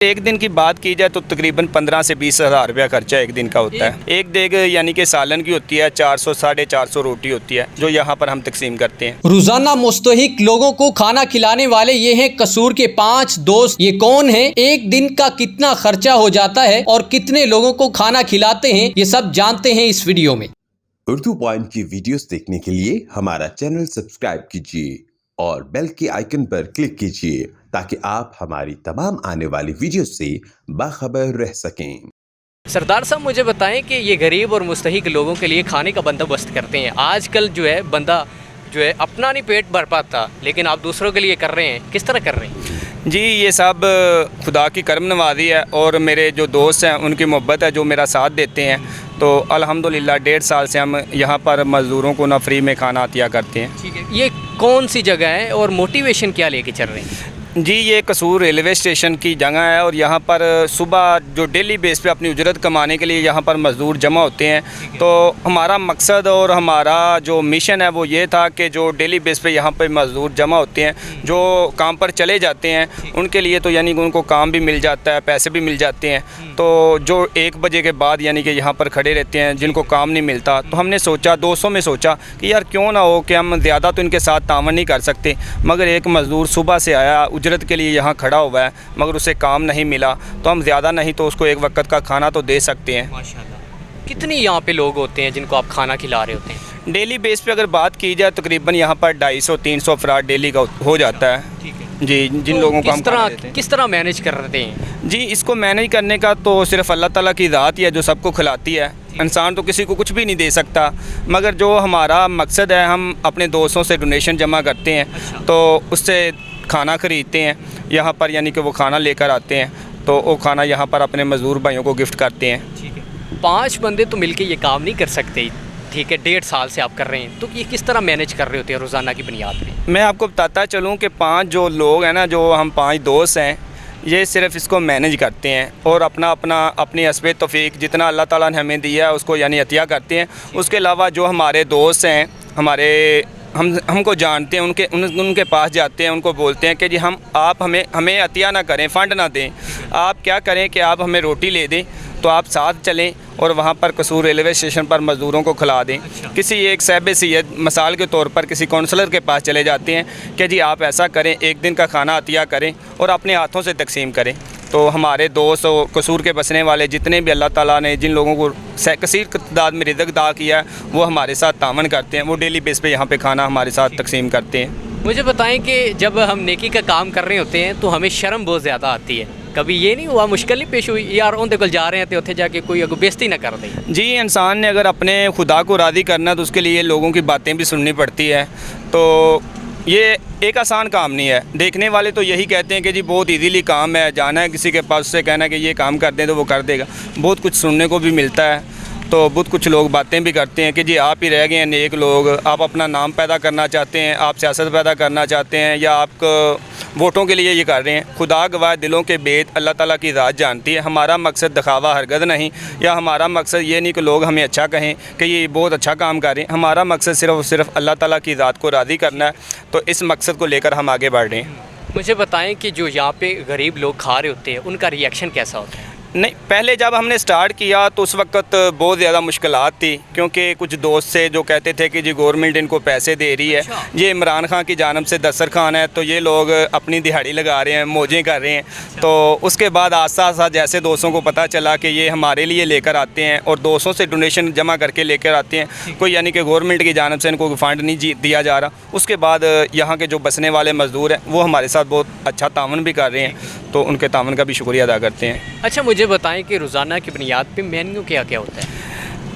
एक दिन की बात की जाए तो तकरीबन 15 से 20 हज़ार रुपया खर्चा एक दिन का होता है। एक देग यानी कि सालन की होती है, 400 450 रोटी होती है जो यहाँ पर हम तकसीम करते हैं। रोजाना मुस्तहिक लोगों को खाना खिलाने वाले ये हैं कसूर के 5 दोस्त। ये कौन हैं, एक दिन का कितना खर्चा हो जाता है और कितने लोगों को खाना खिलाते हैं, ये सब जानते हैं इस वीडियो में। उर्दू पॉइंट की वीडियोस देखने के लिए हमारा चैनल सब्सक्राइब कीजिए और बेल के आइकन पर क्लिक कीजिए ताकि आप हमारी तमाम आने वाली वीडियो से बाखबर रह सकें। सरदार साहब, मुझे बताएं कि ये गरीब और मुस्तहिक लोगों के लिए खाने का बंदोबस्त करते हैं। आजकल जो है बंदा जो है अपना नहीं पेट भर पाता, लेकिन आप दूसरों के लिए कर रहे हैं, किस तरह कर रहे हैं? जी, ये सब खुदा की करम नवाज़ी है और मेरे जो दोस्त हैं उनकी मोहब्बत है जो मेरा साथ देते हैं। तो अल्हम्दुलिल्लाह 1.5 साल से हम यहाँ पर मज़दूरों को ना फ्री में खाना अतिया करते हैं। ठीक है, ये कौन सी जगह है और मोटिवेशन क्या लेके चल रहे हैं? जी, ये कसूर रेलवे स्टेशन की जगह है और यहाँ पर सुबह जो डेली बेस पे अपनी उजरत कमाने के लिए यहाँ पर मज़दूर जमा होते हैं। तो हमारा मकसद और हमारा जो मिशन है वो ये था कि जो डेली बेस पे यहाँ पे मज़दूर जमा होते हैं, जो काम पर चले जाते हैं, उनके लिए तो यानी कि उनको काम भी मिल जाता है, पैसे भी मिल जाते हैं। तो जो 1 बजे के बाद यानी कि यहाँ पर खड़े रहते हैं जिनको काम नहीं मिलता, तो हमने सोचा, दोस्तों में सोचा कि यार क्यों ना हो कि हम ज़्यादा तो इनके साथ तावन नहीं कर सकते, मगर एक मज़दूर सुबह से आया उजरत के लिए यहाँ खड़ा हुआ है मगर उसे काम नहीं मिला, तो हम ज़्यादा नहीं तो उसको एक वक्त का खाना तो दे सकते हैं। माशाल्लाह। कितने यहाँ पे लोग होते हैं जिनको आप खाना खिला रहे होते हैं? डेली बेस पे अगर बात की जाए तकरीबन यहाँ पर 250-300 अफराद डेली का हो जाता है। ठीक है जी, जिन तो लोगों को हम खाना देते हैं। किस तरह मैनेज कर रहे हैं? जी, इसको मैनेज करने का तो सिर्फ अल्लाह ताला की ज़ात ही है जो सबको खिलाती है। इंसान तो किसी को कुछ भी नहीं दे सकता, मगर जो हमारा मकसद है, हम अपने दोस्तों से डोनेशन जमा करते हैं तो उससे खाना ख़रीदते हैं यहाँ पर, यानी कि वो खाना लेकर आते हैं तो वो खाना यहाँ पर अपने मज़दूर भाइयों को गिफ्ट करते हैं। ठीक है, 5 बंदे तो मिलके ये काम नहीं कर सकते। ठीक है, 1.5 साल से आप कर रहे हैं, तो ये किस तरह मैनेज कर रहे होते हैं रोज़ाना की बुनियाद पे? मैं आपको बताता चलूँ कि 5 जो लोग हैं ना, जो हम 5 दोस्त हैं, ये सिर्फ़ इसको मैनेज करते हैं और अपनी हस्बे तौफीक जितना अल्लाह ताला ने हमें दिया है उसको यानी अतिया करते हैं। उसके अलावा जो हमारे दोस्त हैं, हमको जानते हैं, उनके पास जाते हैं, उनको बोलते हैं कि जी आप हमें अतिया ना करें, फ़ंड ना दें, आप क्या करें कि आप हमें रोटी ले दें, तो आप साथ चलें और वहाँ पर कसूर रेलवे स्टेशन पर मज़दूरों को खिला दें। किसी एक साहिब सैयद मिसाल के तौर पर किसी काउंसलर के पास चले जाते हैं कि जी आप ऐसा करें, एक दिन का खाना अतिया करें और अपने हाथों से तकसीम करें। तो हमारे दोस्त कसूर के बसने वाले जितने भी अल्लाह ताला ने जिन लोगों को कसीर तादाद में रिज़्क़ अता किया है, वो हमारे साथ तावन करते हैं, वो डेली बेस पे यहाँ पे खाना हमारे साथ तकसीम करते हैं। मुझे बताएं कि जब हम नेकी का काम कर रहे होते हैं तो हमें शर्म बहुत ज़्यादा आती है। कभी ये नहीं हुआ, मुश्किल नहीं पेश हुई यार उनके कोल जा रहे हैं तो उत्थे जाके कोई अगो बेइज्जती ना कर दे? जी, इंसान ने अगर अपने खुदा को राज़ी करना तो उसके लिए लोगों की बातें भी सुननी पड़ती है। तो ये एक आसान काम नहीं है। देखने वाले तो यही कहते हैं कि जी बहुत इजीली काम है, जाना है किसी के पास, उससे कहना है कि ये काम कर दें तो वो कर देगा। बहुत कुछ सुनने को भी मिलता है, तो बहुत कुछ लोग बातें भी करते हैं कि जी आप ही रह गए हैं नेक लोग, आप अपना नाम पैदा करना चाहते हैं, आप सियासत पैदा करना चाहते हैं, या आप वोटों के लिए ये कर रहे हैं। खुदा गवाह दिलों के भेद अल्लाह ताला की ज़ात जानती है। हमारा मकसद दिखावा हरगज़ नहीं, या हमारा मकसद ये नहीं कि लोग हमें अच्छा कहें कि ये बहुत अच्छा काम कर रहे हैं। हमारा मकसद सिर्फ़ अल्लाह ताला की ज़ात को राज़ी करना है। तो इस मकसद को लेकर हम आगे बढ़ रहे हैं। मुझे बताएं कि जो यहाँ पे गरीब लोग खा रहे होते हैं उनका रिएक्शन कैसा होता है? नहीं, पहले जब हमने स्टार्ट किया तो उस वक्त बहुत ज़्यादा मुश्किलात थी, क्योंकि कुछ दोस्त से जो कहते थे कि जी गवर्नमेंट इनको पैसे दे रही है, ये इमरान खान की जानब से दस्तरखान है, तो ये लोग अपनी दिहाड़ी लगा रहे हैं, मौजें कर रहे हैं। तो उसके बाद आस्ता आस्ता जैसे दोस्तों को पता चला कि ये हमारे लिए लेकर आते हैं और दोस्तों से डोनेशन जमा करके लेकर आते हैं, कोई यानी कि गवर्नमेंट की जानब से इनको फ़ंड नहीं दिया जा रहा, उसके बाद यहाँ के जो बसने वाले मज़दूर हैं वो हमारे साथ बहुत अच्छा तावन भी कर रहे हैं, तो उनके तावन का भी शुक्रिया अदा करते हैं। अच्छा, मुझे बताएं कि रोज़ाना की बुनियाद पे मेन्यू क्या क्या होता है?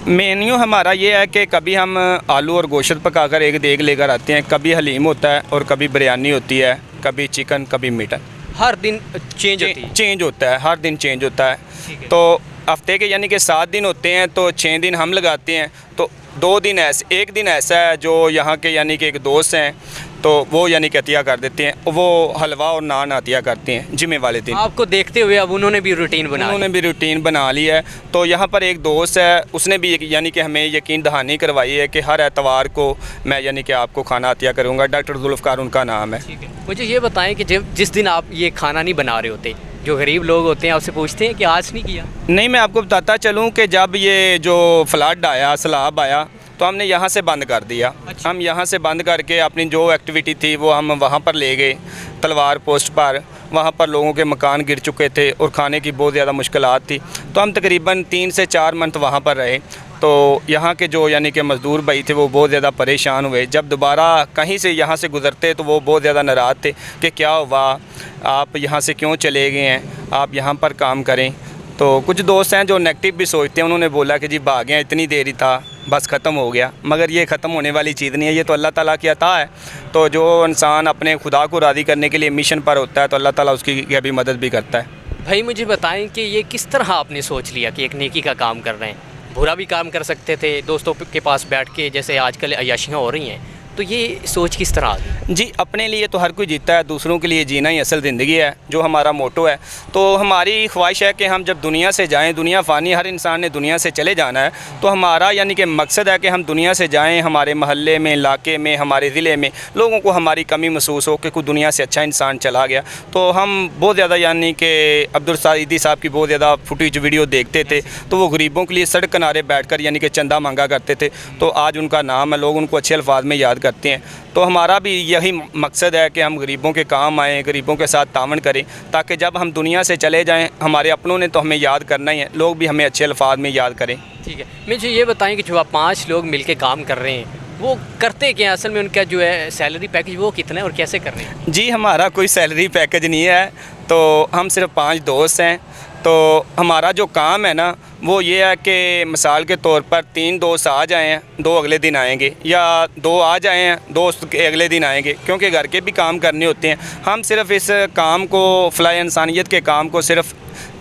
मेन्यू हमारा ये है कि कभी हम आलू और गोश्त पकाकर एक देग लेकर आते हैं, कभी हलीम होता है और कभी बिरयानी होती है, कभी चिकन, कभी मटन। हर दिन चेंज होता है, हर दिन चेंज होता है। तो हफ्ते के यानी कि 7 दिन होते हैं, तो 6 दिन हम लगाते हैं, तो 2 दिन ऐसे, एक दिन ऐसा है जो यहाँ के यानी कि एक दोस्त हैं तो वो यानी कि अतिया कर देते हैं, वो हलवा और नान अतिया करते हैं जुमे वाले दिन। आपको देखते हुए अब उन्होंने भी रूटीन बना ली है। तो यहाँ पर एक दोस्त है, उसने भी यानी कि हमें यकीन दहानी करवाई है कि हर एतवार को मैं यानी कि आपको खाना अतिया करूँगा। डॉक्टर जुल्फ़कार उनका नाम है। ठीक है, मुझे ये बताएं कि जिस दिन आप ये खाना नहीं बना रहे होते, जो गरीब लोग होते हैं आपसे पूछते हैं कि आज नहीं किया? नहीं, मैं आपको बताता चलूँ कि जब ये जो फ्लड आया, सैलाब आया, तो हमने यहाँ से बंद कर दिया। अच्छा। हम यहाँ से बंद करके अपनी जो एक्टिविटी थी वो हम वहाँ पर ले गए, तलवार पोस्ट पर। वहाँ पर लोगों के मकान गिर चुके थे और खाने की बहुत ज़्यादा मुश्किलात थी, तो हम तकरीबन 3 से 4 मंथ वहाँ पर रहे। तो यहाँ के जो यानी कि मज़दूर भाई थे वो बहुत ज़्यादा परेशान हुए। जब दोबारा कहीं से यहाँ से गुज़रते तो वो बहुत ज़्यादा नाराज़ थे कि क्या हुआ, आप यहाँ से क्यों चले गए हैं, आप यहाँ पर काम करें। तो कुछ दोस्त हैं जो नेगेटिव भी सोचते हैं, उन्होंने बोला कि जी भागें, इतनी देर ही था, बस ख़त्म हो गया। मगर ये ख़त्म होने वाली चीज़ नहीं है, ये तो अल्लाह ताला की अता है। तो जो इंसान अपने खुदा को राज़ी करने के लिए मिशन पर होता है तो अल्लाह ताला उसकी भी मदद भी करता है। भाई मुझे बताएं कि ये किस तरह आपने सोच लिया कि एक नेकी का काम कर रहे हैं? बुरा भी काम कर सकते थे दोस्तों के पास बैठ के, जैसे आजकल अय्याशियाँ हो रही हैं, तो ये सोच किस तरह आ गई? जी, अपने लिए तो हर कोई जीता है, दूसरों के लिए जीना ही असल ज़िंदगी है, जो हमारा मोटो है। तो हमारी ख्वाहिश है कि हम जब दुनिया से जाएं, दुनिया फ़ानी, हर इंसान ने दुनिया से चले जाना है, तो हमारा यानी कि मकसद है कि हम दुनिया से जाएं, हमारे महल्ले में, इलाके में, हमारे ज़िले में लोगों को हमारी कमी महसूस हो कि कोई दुनिया से अच्छा इंसान चला गया। तो हम बहुत ज़्यादा यानी कि अब्दुल सईदी साहब की बहुत ज़्यादा फुटेज वीडियो देखते थे, तो वो गरीबों के लिए सड़क किनारे बैठकर यानी कि चंदा मांगा करते थे। तो आज उनका नाम है, लोग उनको अच्छे अल्फाज में याद करते हैं। तो हमारा भी यही मकसद है कि हम गरीबों के काम आएँ, गरीबों के साथ तावन करें, ताकि जब हम दुनिया से चले जाएं, हमारे अपनों ने तो हमें याद करना ही है, लोग भी हमें अच्छे अल्फाज में याद करें। ठीक है, मुझे ये बताएं कि जो आप 5 लोग मिलके काम कर रहे हैं वो करते क्या हैं? असल में उनका जो है सैलरी पैकेज वो कितना है और कैसे कर रहे हैं? जी, हमारा कोई सैलरी पैकेज नहीं है, तो हम सिर्फ 5 दोस्त हैं। तो हमारा जो काम है ना वो ये है कि मिसाल के तौर पर 3 दोस्त आ जाए हैं, 2 अगले दिन आएंगे, या 2 आ जाए हैं, दोस्त के अगले दिन आएंगे, क्योंकि घर के भी काम करने होते हैं। हम सिर्फ इस काम को, फलाह इंसानियत के काम को सिर्फ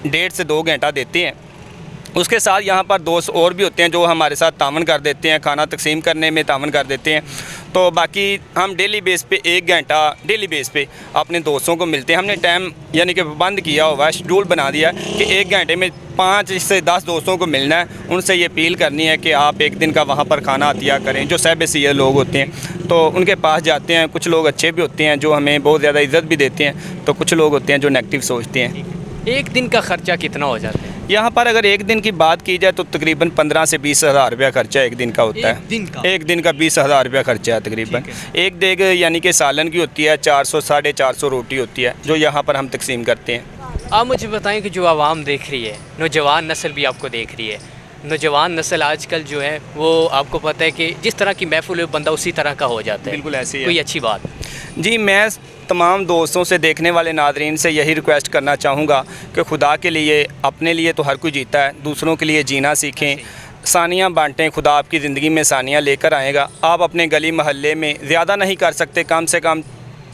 1.5 से 2 घंटा देते हैं। उसके साथ यहाँ पर दोस्त और भी होते हैं जो हमारे साथ तावन कर देते हैं, खाना तकसीम करने में तावन कर देते हैं। तो बाकी हम डेली बेस पे 1 घंटा डेली बेस पे अपने दोस्तों को मिलते हैं। हमने टाइम यानी कि बंद किया हुआ है, शेड्यूल बना दिया है कि 1 घंटे में 5 से 10 दोस्तों को मिलना है। उनसे ये अपील करनी है कि आप एक दिन का वहाँ पर खाना अतिया करें। जो सहब सीयत लोग होते हैं तो उनके पास जाते हैं। कुछ लोग अच्छे भी होते हैं जो हमें बहुत ज़्यादा इज़्ज़त भी देते हैं, तो कुछ लोग होते हैं जो नेगेटिव सोचते हैं। एक दिन का ख़र्चा कितना हो जाता है यहाँ पर? अगर एक दिन की बात की जाए तो तकरीबन 15 से 20 हज़ार रुपया खर्चा एक दिन का होता है। एक दिन का 20 हज़ार रुपया खर्चा है तकरीबन। एक देग यानी कि सालन की होती है, 400 साढ़े 400 रोटी होती है, जो यहाँ पर हम तकसीम करते हैं। आप मुझे बताएं कि जो आवाम देख रही है, नौजवान नस्ल भी आपको देख रही है, नौजवान नस्ल आजकल जो है वो आपको पता है कि जिस तरह की महफिल है बंदा उसी तरह का हो जाता है। बिल्कुल ऐसे ही है। कोई अच्छी बात? जी, मैं तमाम दोस्तों से, देखने वाले नादरीन से यही रिक्वेस्ट करना चाहूँगा कि खुदा के लिए, अपने लिए तो हर कोई जीता है, दूसरों के लिए जीना सीखें, सानियाँ बांटें। खुदा आपकी ज़िंदगी में सानियाँ लेकर आएगा। आप अपने गली महल्ले में ज़्यादा नहीं कर सकते, कम से कम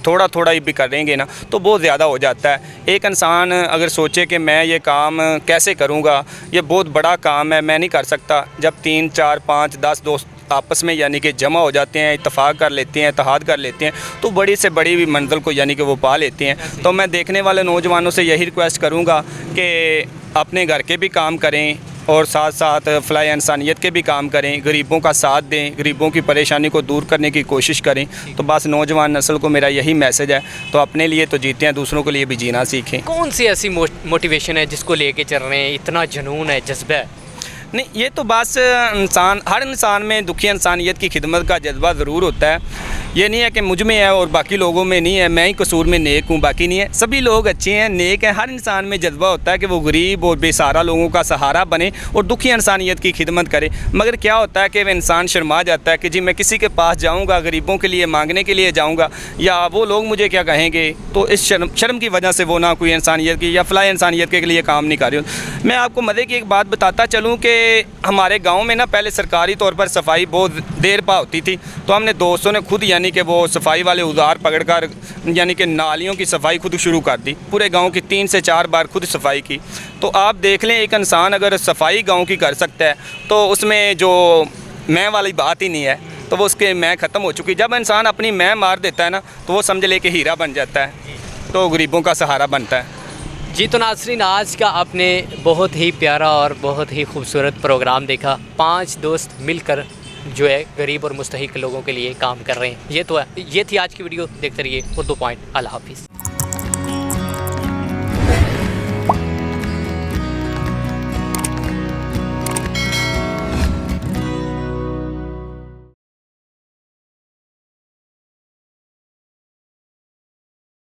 थोड़ा थोड़ा ही भी करेंगे ना तो बहुत ज़्यादा हो जाता है। एक इंसान अगर सोचे कि मैं ये काम कैसे करूँगा, ये बहुत बड़ा काम है, मैं नहीं कर सकता, जब 3, 4, 5, 10 दोस्त आपस में यानी कि जमा हो जाते हैं, इत्तफाक कर लेते हैं, इत्तेहाद कर लेते हैं, तो बड़ी से बड़ी भी मंजिल को यानी कि वो पा लेते हैं। तो मैं देखने वाले नौजवानों से यही रिक्वेस्ट करूँगा कि अपने घर के भी काम करें और साथ साथ फलाह इंसानियत के भी काम करें, गरीबों का साथ दें, गरीबों की परेशानी को दूर करने की कोशिश करें। तो बस नौजवान नस्ल को मेरा यही मैसेज है, तो अपने लिए तो जीते हैं, दूसरों के लिए भी जीना सीखें। कौन सी ऐसी मोटिवेशन है जिसको लेके चल रहे हैं, इतना जुनून है, जज्बा है? नहीं, ये तो बस हर इंसान में दुखी इंसानियत की खिदमत का जज्बा ज़रूर होता है। ये नहीं है कि मुझ में है और बाकी लोगों में नहीं है, मैं ही कसूर में नेक हूँ, बाकी नहीं है। सभी लोग अच्छे हैं, नेक हैं। हर इंसान में जज्बा होता है कि वो गरीब और बेसहारा लोगों का सहारा बने और दुखी इंसानियत की खिदमत करे। मगर क्या होता है कि वह इंसान शर्मा जाता है कि जी मैं किसी के पास जाऊँगा, गरीबों के लिए मांगने के लिए जाऊँगा, या वो लोग मुझे क्या कहेंगे। तो इस शर्म की वजह से वो ना कोई इंसानियत की या फलाह इंसानियत के लिए काम नहीं कर रही हूँ। मैं आपको मज़े की एक बात बताता चलूँ कि हमारे गाँव में ना पहले सरकारी तौर पर सफाई बहुत देर पा होती थी, तो हमने दोस्तों ने खुद यानी कि वो सफाई वाले औजार पकड़कर यानी कि नालियों की सफाई खुद शुरू कर दी। पूरे गांव की 3 से 4 बार खुद सफाई की। तो आप देख लें, एक इंसान अगर सफाई गांव की कर सकता है तो उसमें जो मैं वाली बात ही नहीं है, तो वो उसके मैं ख़त्म हो चुकी। जब इंसान अपनी मैं मार देता है ना तो वो समझ ले कि हीरा बन जाता है, तो गरीबों का सहारा बनता है। जी, तो नाज़रीन, आज का आपने बहुत ही प्यारा और बहुत ही खूबसूरत प्रोग्राम देखा। 5 दोस्त मिलकर जो है गरीब और मुस्तहिक लोगों के लिए काम कर रहे हैं। ये थी आज की वीडियो। देखते रहिए उर्दू पॉइंट। अल्लाह हाफिज़।